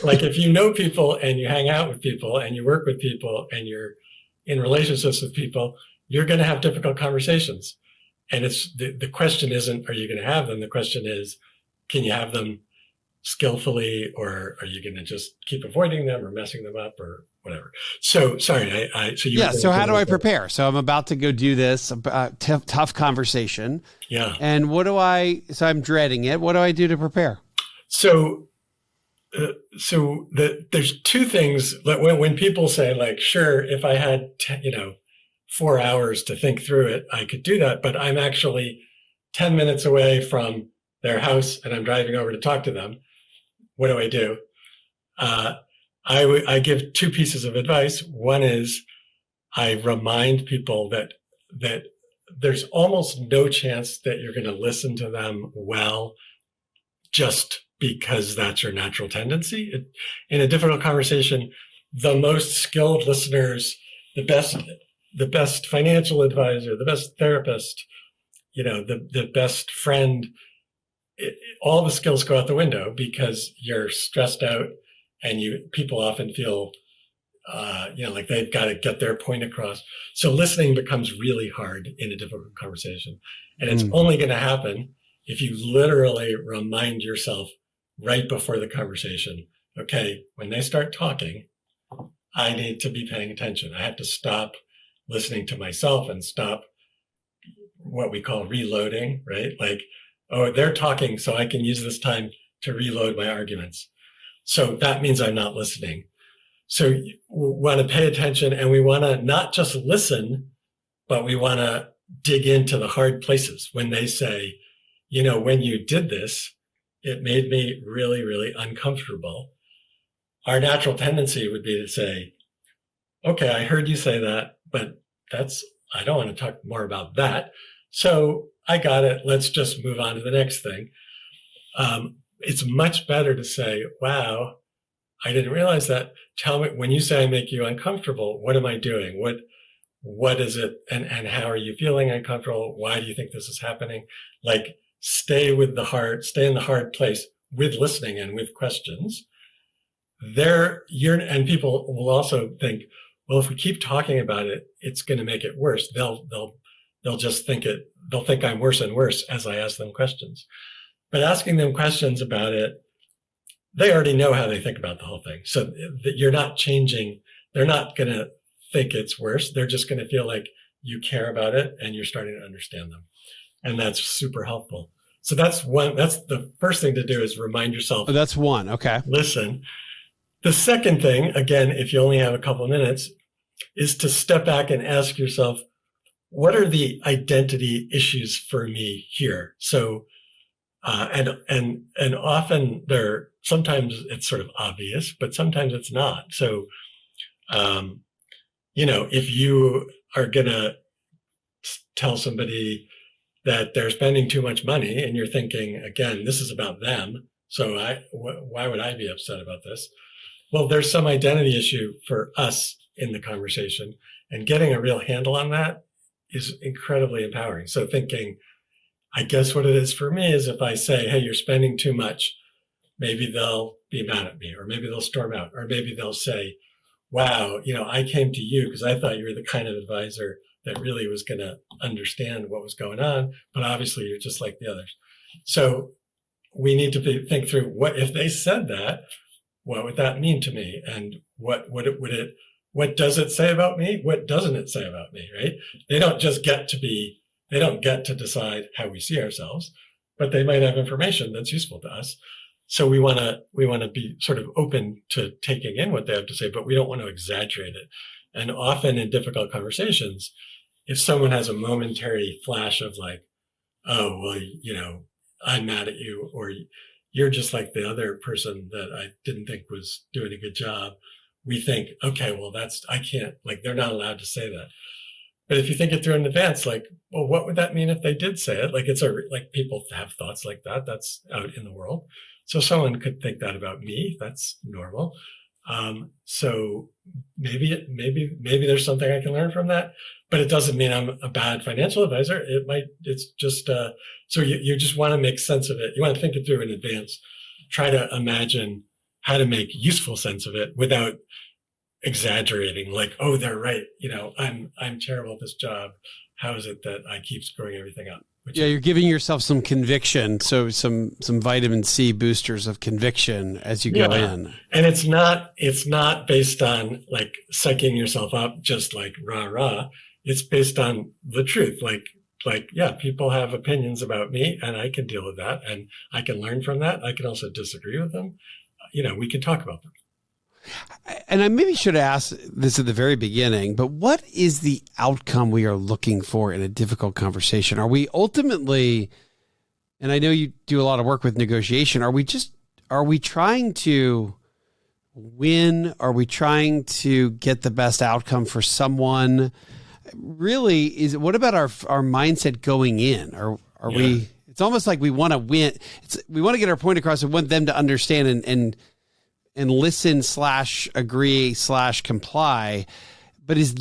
Like, if you know people and you hang out with people and you work with people and you're in relationships with people, you're going to have difficult conversations. And it's the question isn't, are you going to have them? The question is, can you have them skillfully, or are you going to just keep avoiding them or messing them up or whatever? So sorry. So how do I prepare? So I'm about to go do this tough conversation. Yeah. And so I'm dreading it. What do I do to prepare? So there's two things that when people say, like, sure, if I had, 4 hours to think through it, I could do that, but I'm actually 10 minutes away from their house and I'm driving over to talk to them. What do I do? I give two pieces of advice. One is I remind people that there's almost no chance that you're going to listen to them well just because that's your natural tendency. In a difficult conversation, the most skilled listeners, the best financial advisor, the best therapist, the best friend, all the skills go out the window because you're stressed out, and people often feel, like they've got to get their point across. So listening becomes really hard in a difficult conversation. And it's only going to happen if you literally remind yourself right before the conversation, okay, when they start talking, I need to be paying attention. I have to stop listening to myself and stop what we call reloading, right? Like, oh, they're talking, so I can use this time to reload my arguments. So that means I'm not listening. So we want to pay attention, and we want to not just listen, but we want to dig into the hard places. When they say, when you did this, it made me really, really uncomfortable. Our natural tendency would be to say, okay, I heard you say that, but I don't want to talk more about that. So I got it. Let's just move on to the next thing. It's much better to say, wow, I didn't realize that. Tell me, when you say I make you uncomfortable, what am I doing? What is it? And how are you feeling uncomfortable? Why do you think this is happening? Like, stay in the hard place with listening and with questions. And people will also think, well, if we keep talking about it, it's going to make it worse. They'll just think they'll think I'm worse and worse as I ask them questions. But asking them questions about it, they already know how they think about the whole thing. So you're not changing. They're not going to think it's worse. They're just going to feel like you care about it and you're starting to understand them. And that's super helpful. So that's the first thing to do, is remind yourself. Oh, that's one. Okay. Listen. The second thing, again, if you only have a couple of minutes, is to step back and ask yourself, what are the identity issues for me here? So, and often sometimes it's sort of obvious, but sometimes it's not. So, if you are going to tell somebody that they're spending too much money and you're thinking, again, this is about them. So why would I be upset about this? Well, there's some identity issue for us in the conversation, and getting a real handle on that is incredibly empowering. So thinking, I guess what it is for me is if I say, hey, you're spending too much, maybe they'll be mad at me, or maybe they'll storm out, or maybe they'll say, wow, I came to you because I thought you were the kind of advisor that really was going to understand what was going on, but obviously you're just like the others. So we need to think through, what if they said that, what would that mean to me? And what does it say about me? What doesn't it say about me, right? They don't get to decide how we see ourselves, but they might have information that's useful to us. So we want to be sort of open to taking in what they have to say, but we don't want to exaggerate it. And often in difficult conversations, if someone has a momentary flash of like, oh, well, I'm mad at you, or you're just like the other person that I didn't think was doing a good job, we think, okay, well, I can't, like, they're not allowed to say that. But if you think it through in advance, like, well, what would that mean if they did say it? Like, like people have thoughts like that. That's out in the world. So someone could think that about me. That's normal. So maybe there's something I can learn from that, but it doesn't mean I'm a bad financial advisor. It's just, so you just want to make sense of it. You want to think it through in advance, try to imagine how to make useful sense of it without exaggerating, like, oh, they're right. I'm terrible at this job. How is it that I keep screwing everything up? You're giving yourself some conviction. So some vitamin C boosters of conviction as you go in. And it's not based on like psyching yourself up, just like rah, rah. It's based on the truth. Yeah, people have opinions about me and I can deal with that and I can learn from that. I can also disagree with them. We can talk about them. And I maybe should ask this at the very beginning, but what is the outcome we are looking for in a difficult conversation? Are we ultimately, and I know you do a lot of work with negotiation, are we trying to win? Are we trying to get the best outcome for someone? Really, what about our mindset going in? Are we, it's almost like we want to win. We want to get our point across and want them to understand and listen / agree / comply. But is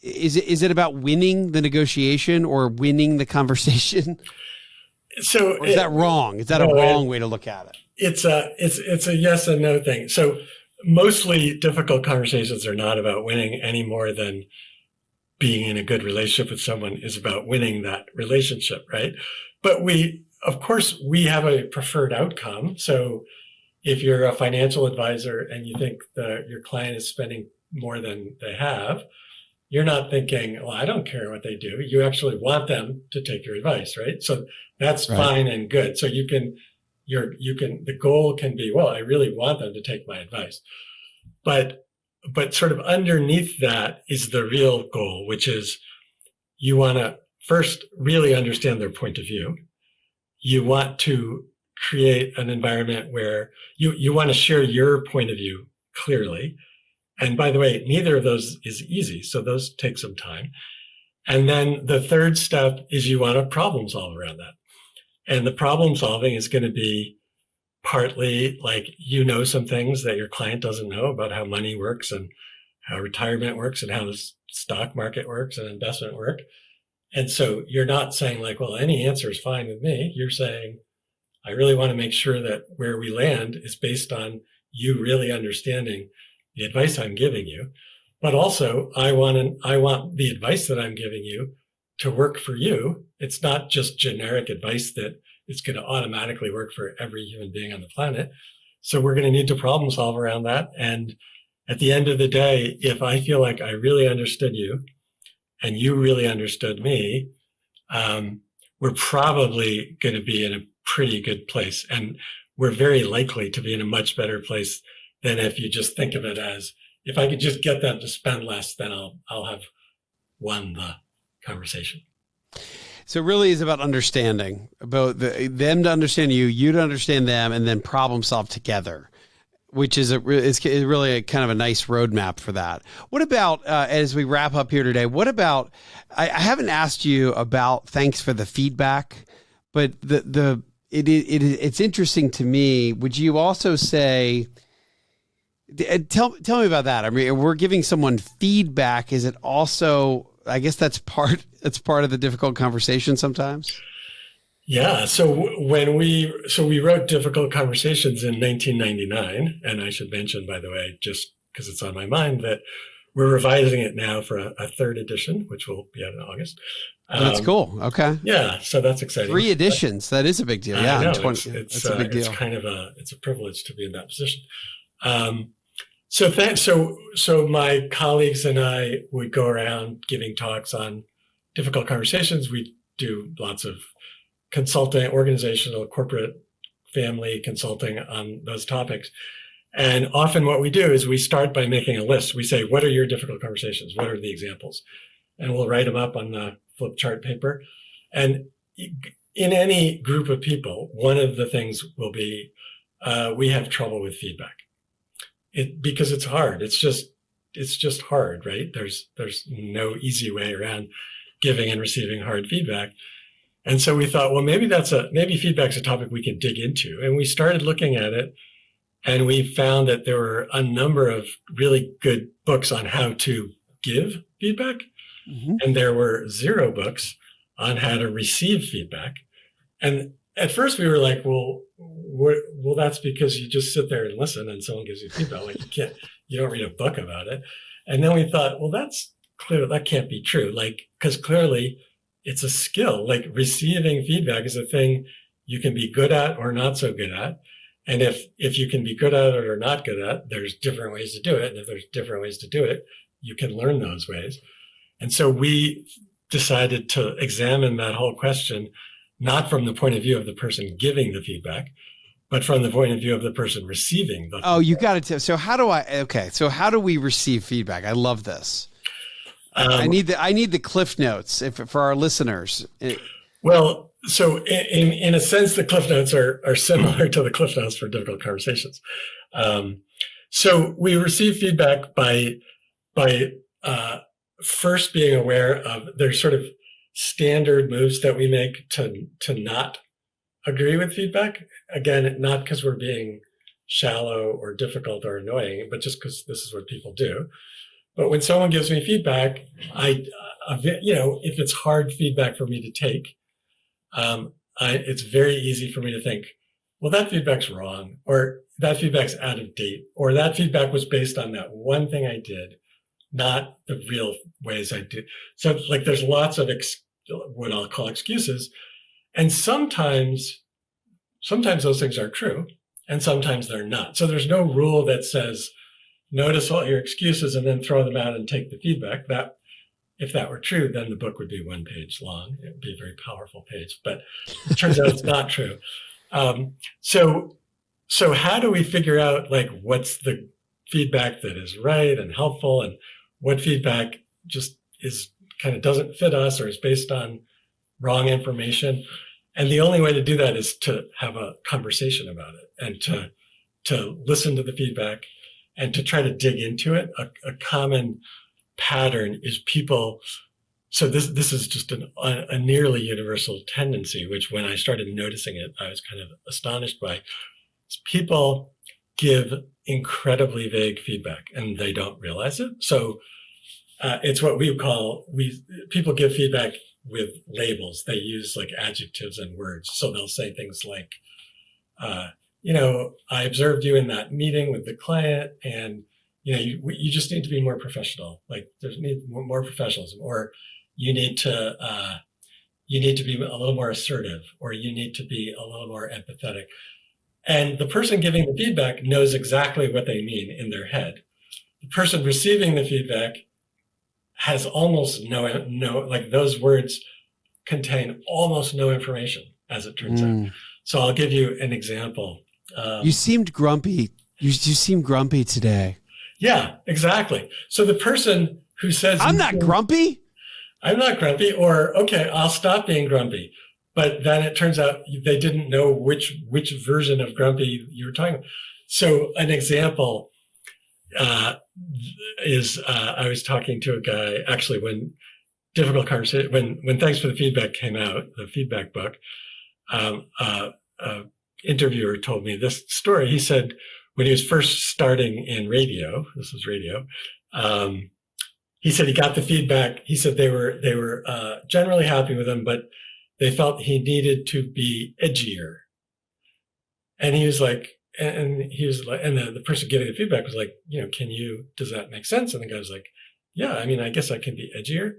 it about winning the negotiation or winning the conversation? So or is that wrong? Is that a wrong way to look at it? It's a yes and no thing. So mostly difficult conversations are not about winning any more than being in a good relationship with someone is about winning that relationship, right? But of course, we have a preferred outcome. So if you're a financial advisor and you think that your client is spending more than they have, you're not thinking, well, I don't care what they do. You actually want them to take your advice, right? So that's fine and good. So the goal can be, well, I really want them to take my advice. But sort of underneath that is the real goal, which is you want to first really understand their point of view. You want to create an environment where you want to share your point of view clearly. And by the way, neither of those is easy. So those take some time. And then the third step is you want to problem solve around that. And the problem solving is going to be partly like, some things that your client doesn't know about how money works and how retirement works and how the stock market works and investment work. And so you're not saying like, well, any answer is fine with me. You're saying, I really want to make sure that where we land is based on you really understanding the advice I'm giving you. But also I want the advice that I'm giving you to work for you. It's not just generic advice that it's going to automatically work for every human being on the planet. So we're going to need to problem solve around that. And at the end of the day, if I feel like I really understood you and you really understood me, we're probably going to be in a pretty good place. And we're very likely to be in a much better place than if you just think of it as if I could just get them to spend less, then I'll have won the conversation. So it really is about understanding, about them to understand you, you to understand them, and then problem solve together, which is it's really a kind of a nice roadmap for that. What about, as we wrap up here today, what about, I haven't asked you about thanks for the feedback, but it's interesting to me. Would you also say, tell me about that. I mean, we're giving someone feedback. Is it also, I guess that's part of the difficult conversation sometimes? Yeah. So we wrote Difficult Conversations in 1999. And I should mention, by the way, just because it's on my mind, that we're revising it now for a third edition, which will be out in August. That's cool. Okay. Yeah. So that's exciting. 3 editions. That is a big deal. Yeah. Know, 20, it's a big deal. It's kind of it's a privilege to be in that position. So my colleagues and I would go around giving talks on difficult conversations. We do lots of consulting, organizational, corporate, family consulting on those topics. And often what we do is we start by making a list. We say, what are your difficult conversations? What are the examples? And we'll write them up on the flip chart paper. And in any group of people, one of the things will be, we have trouble with feedback. Because it's hard. It's just hard, right? There's no easy way around giving and receiving hard feedback. And so we thought, well, maybe feedback's a topic we can dig into. And we started looking at it, and we found that there were a number of really good books on how to give feedback. Mm-hmm. And there were 0 books on how to receive feedback. And at first we were like, well, that's because you just sit there and listen and someone gives you feedback. Like you don't read a book about it. And then we thought, well, that's clear. That can't be true. Like, because clearly it's a skill. Like, receiving feedback is a thing you can be good at or not so good at. And if you can be good at it or not good at, there's different ways to do it. And if there's different ways to do it, you can learn those ways. And so we decided to examine that whole question, not from the point of view of the person giving the feedback, but from the point of view of the person receiving the feedback. You got it. So how do we receive feedback? I love this. I need the Cliff Notes for our listeners. Well, so in a sense, the Cliff Notes are similar to the Cliff Notes for Difficult Conversations. So we receive feedback by first being aware of there's sort of standard moves that we make to not agree with feedback. Again, not because we're being shallow or difficult or annoying, but just because this is what people do. But when someone gives me feedback, if it's hard feedback for me to take, it's very easy for me to think, well, that feedback's wrong, or that feedback's out of date, or that feedback was based on that one thing I did, not the real ways I do. So like there's lots of what I'll call excuses. And sometimes those things are true and sometimes they're not. So there's no rule that says, notice all your excuses and then throw them out and take the feedback. That, if that were true, then the book would be 1 page long. It would be a very powerful page, but it turns out it's not true. So how do we figure out like what's the feedback that is right and helpful, and what feedback just is kind of doesn't fit us or is based on wrong information? And the only way to do that is to have a conversation about it and to listen to the feedback and to try to dig into it. A common pattern is people. So this is just a nearly universal tendency, which when I started noticing it, I was kind of astonished by. People give incredibly vague feedback and they don't realize it. So it's what we call, people give feedback with labels. They use like adjectives and words. So they'll say things like, I observed you in that meeting with the client, and you just need to be more professional. Like there's more professionalism, or you need to be a little more assertive, or you need to be a little more empathetic. And the person giving the feedback knows exactly what they mean in their head. The person receiving the feedback has almost no, like those words contain almost no information, as it turns out. So I'll give you an example. You seemed grumpy. You seem grumpy today. Yeah, exactly. So the person who says, I'm not grumpy. I'm not grumpy, or okay, I'll stop being grumpy. But then it turns out they didn't know which version of grumpy you were talking about. So an example is I was talking to a guy actually when difficult conversation when Thanks for the Feedback came out, the feedback book. Interviewer told me this story. He said when he was first starting in radio, this was radio. He said he got the feedback. He said they were generally happy with him, but they felt he needed to be edgier. And he was like, and the person giving the feedback was like, does that make sense? And the guy was like, yeah, I mean, I guess I can be edgier.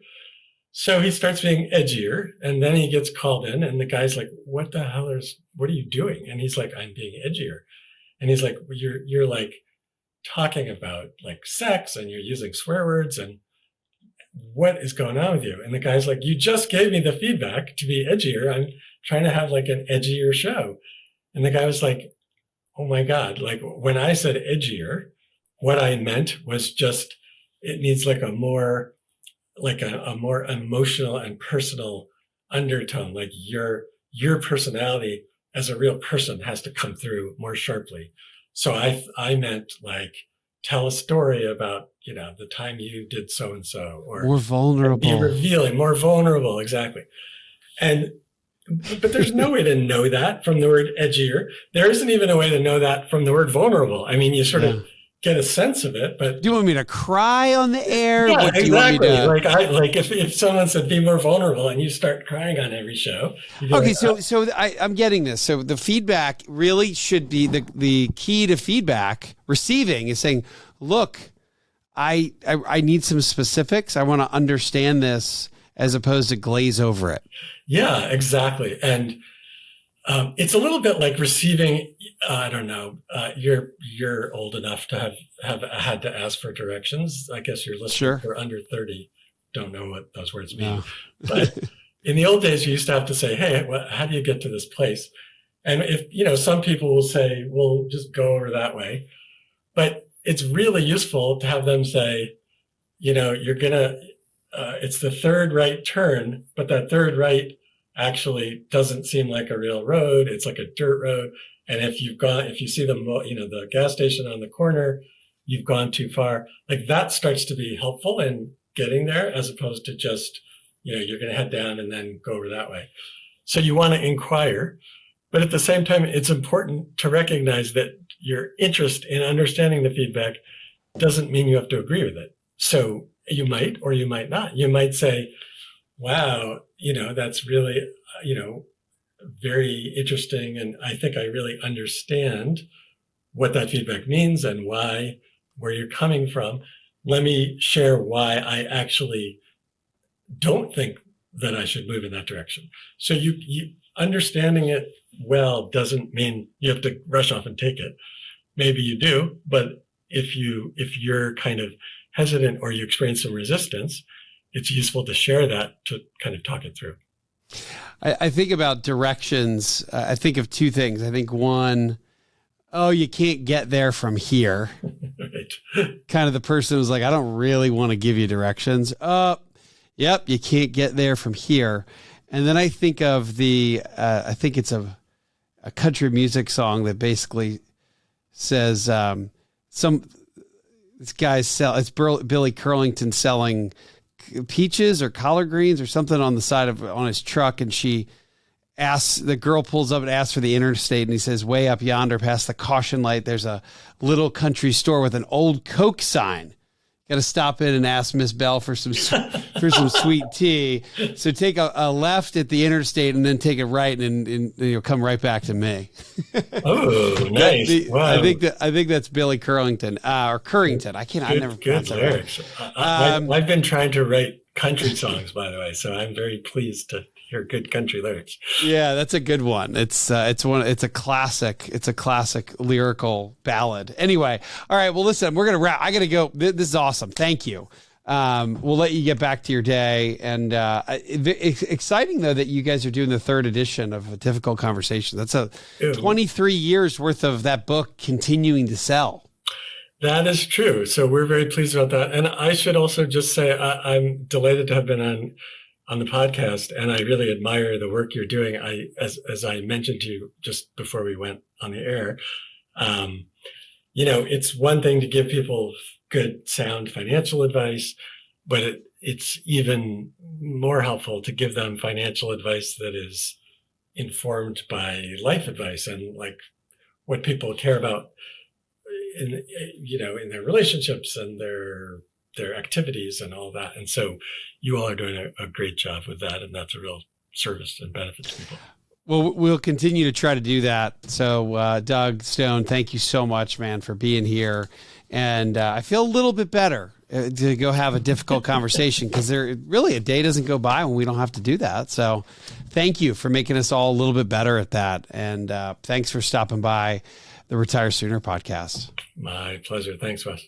So he starts being edgier, and then he gets called in, and the guy's like, what are you doing? And he's like, I'm being edgier. And he's like, you're like talking about like sex, and you're using swear words, and what is going on with you? And the guy's like, you just gave me the feedback to be edgier. I'm trying to have like an edgier show. And the guy was like, oh my God, like when I said edgier, what I meant was just, it needs like a more emotional and personal undertone. Like your personality as a real person has to come through more sharply. So I meant like, tell a story about, the time you did so-and-so, or more vulnerable, be revealing, more vulnerable. Exactly. But there's no way to know that from the word edgier. There isn't even a way to know that from the word vulnerable. I mean, you sort of get a sense of it, but do you want me to cry on the air? Yeah, what do exactly. You want me to... Like if someone said be more vulnerable and you start crying on every show. Okay, like, so I'm getting this. So the feedback really should be the key to feedback receiving is saying, look, I need some specifics. I want to understand this as opposed to glaze over it. Yeah, exactly. And it's a little bit like receiving. I don't know. You're old enough to have had to ask for directions. I guess you're listening Sure. for under 30. Don't know what those words mean. No. But in the old days, you used to have to say, "Hey, how do you get to this place?" And if some people will say, "Well, just go over that way," but it's really useful to have them say, you're gonna. It's the third right turn, but that third right actually doesn't seem like a real road. It's like a dirt road. And if you see the gas station on the corner, you've gone too far. Like that starts to be helpful in getting there, as opposed to just, you're going to head down and then go over that way. So you want to inquire, but at the same time, it's important to recognize that your interest in understanding the feedback doesn't mean you have to agree with it. So you might, or you might not. You might say, wow, that's really, very interesting. And I think I really understand what that feedback means and where you're coming from. Let me share why I actually don't think that I should move in that direction. So you understanding it well doesn't mean you have to rush off and take it. Maybe you do, but if you're kind of hesitant or you experience some resistance, it's useful to share that to kind of talk it through. I think about directions. I think of two things. I think one, you can't get there from here. Right. Kind of the person who's like, I don't really want to give you directions. Yep, you can't get there from here. And then I think of I think it's a country music song that basically says this guy's it's Billy Curlington selling peaches or collard greens or something on his truck, and the girl pulls up and asks for the interstate, and he says, way up yonder past the caution light there's a little country store with an old Coke sign. Got to stop in and ask Miss Bell for some sweet tea. So take a left at the interstate and then take a right, and you'll come right back to me. Oh, nice! Wow. I think that's Billy Curlington or Currington. I never good lyrics. I've been trying to write country songs, by the way, so I'm very pleased to hear good country lyrics. Yeah, that's a good one. It's a classic. It's a classic lyrical ballad. Anyway, all right. Well, listen, we're gonna wrap. I gotta go. This is awesome. Thank you. We'll let you get back to your day. And it's exciting though that you guys are doing the third edition of A Difficult Conversation. That's 23 years worth of that book continuing to sell. That is true. So we're very pleased about that. And I should also just say I'm delighted to have been on the podcast, and I really admire the work you're doing. As I mentioned to you just before we went on the air, it's one thing to give people good, sound financial advice, but it's even more helpful to give them financial advice that is informed by life advice and like what people care about in their relationships and their activities and all that. And so you all are doing a great job with that, and that's a real service and benefit to people. Well, we'll continue to try to do that. So, Doug Stone, thank you so much, man, for being here. And I feel a little bit better to go have a difficult conversation, because really a day doesn't go by when we don't have to do that. So thank you for making us all a little bit better at that. And thanks for stopping by the Retire Sooner podcast. My pleasure. Thanks, Wes.